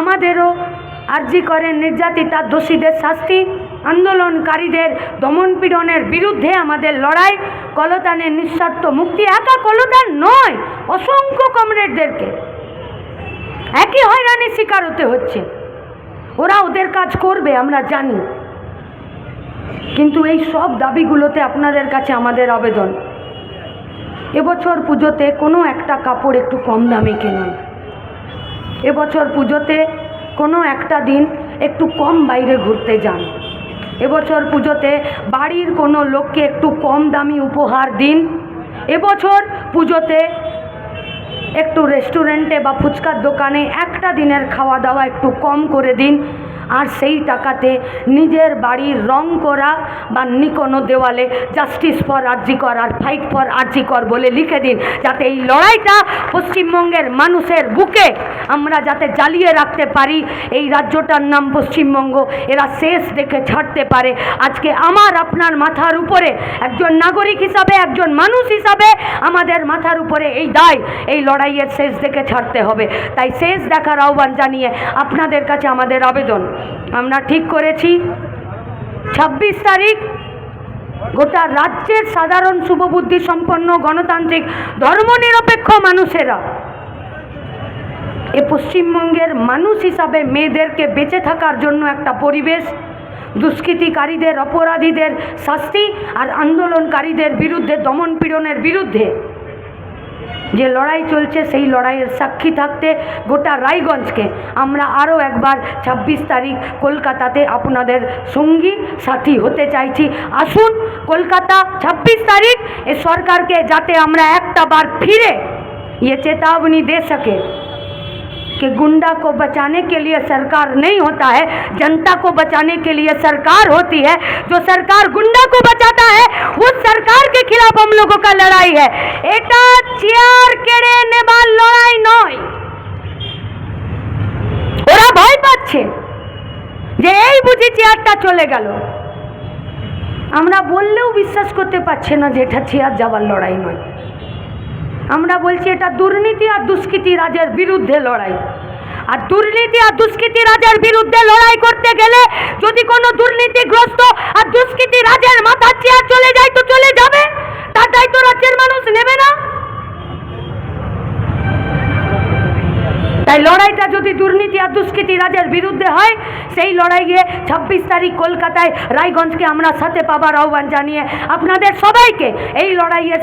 আমাদেরও আরজি করে নির্যাতিতা দোষীদের শাস্তি, আন্দোলনকারীদের দমনপীড়নের বিরুদ্ধে আমাদের লড়াই, কলতানের নিঃশর্ত মুক্তি। একা কলতান নয়, অসংখ্য কমরেডদেরকে একই হয়রানির শিকার হতে হচ্ছে। ওরা ওদের কাজ করবে আমরা জানি, কিন্তু এই সব দাবিগুলোতে আপনাদের কাছে আমাদের আবেদন, এবছর পুজোতে কোনো একটা কাপড় একটু কম দামে কিনুন। এবছর পুজোতে কোনো একটা দিন একটু কম বাইরে ঘুরতে যান। এবছর পুজোতে বাড়ির কোনো লোককে একটু কম দামি উপহার দিন। এবছর পুজোতে একটু রেস্টুরেন্টে বা ফুচকার দোকানে একটা দিনের খাওয়া দাওয়া একটু কম করে দিন। আর সেই টাকাতে নিজের বাড়ির রং করা বা নিকোনো দেওয়ালে জাস্টিস ফর আরজি কর আর ফাইট ফর আরজি কর বলে লিখে দিন, যাতে এই লড়াইটা পশ্চিমবঙ্গের মানুষের বুকে আমরা যাতে জ্বালিয়ে রাখতে পারি। এই রাজ্যটার নাম পশ্চিমবঙ্গ, এরা শেষ দেখে ছাড়তে পারে। আজকে আমার আপনার মাথার উপরে একজন নাগরিক হিসাবে, একজন মানুষ হিসাবে আমাদের মাথার উপরে এই দায়, এই লড়াইয়ের শেষ দেখে ছাড়তে হবে। তাই শেষ দেখার আহ্বান জানিয়ে আপনাদের কাছে আমাদের আবেদন, আমরা ঠিক করেছি 26 তারিখ গোটা রাজ্যের সাধারণ শুভবুদ্ধি সম্পন্ন গণতান্ত্রিক ধর্মনিরপেক্ষ মানুষেরা এ পশ্চিমবঙ্গের মানুষ হিসাবে মেয়েদেরকে বেঁচে থাকার জন্য একটা পরিবেশ, দুষ্কৃতিকারীদের অপরাধীদের শাস্তি আর আন্দোলনকারীদের বিরুদ্ধে দমনপীড়নের বিরুদ্ধে যে লড়াই চলছে সেই লড়াইয়ের সাক্ষী থাকতে গোটা রায়গঞ্জকে আমরা আরও একবার 26 তারিখ কলকাতাতে আপনাদের সঙ্গী সাথী হতে চাইছি। আসুন কলকাতা 26 তারিখ এ সরকারকে যাতে আমরা একটা বার फिरे ये चेतावनी दे सके कि गुंडा को बचाने के लिए सरकार नहीं होता है, जनता को बचाने के लिए सरकार होती है। जो सरकार गुंडा को बचाता है उस सरकार के खिलाफ हम लोगों का लड़ाई है। এটা চেয়ার কেড়ে নেবার লড়াই নয়। ওরা ভয় পাচ্ছে যে এই বুঝি চেয়ারটা চলে গেল। আমরা বললেও বিশ্বাস করতে পারছে না যে এটা চেয়ার যাবার লড়াই নয়। আমরা বলছি এটা দুর্নীতি আর দুষ্কৃতি রাজের বিরুদ্ধে লড়াই। আর দুর্নীতি আর দুষ্কৃতি রাজের বিরুদ্ধে লড়াই করতে গেলে যদি কোনো দুর্নীতিগ্রস্ত আর দুষ্কৃতি রাজের মাথার চেয়ার চলে যায় তো চলে যাবে, তাই তো রাজ্যের মানুষ নেবে না। তাই লড়াইটা যদি দুর্নীতি আর দুষ্কৃতি রাজের বিরুদ্ধে হয়, সেই লড়াইয়ে 26 তারিখ কলকাতায় রায়গঞ্জকে আমরা সাথে পাবার আহ্বান জানিয়ে আপনাদের সবাইকে এই লড়াইয়ের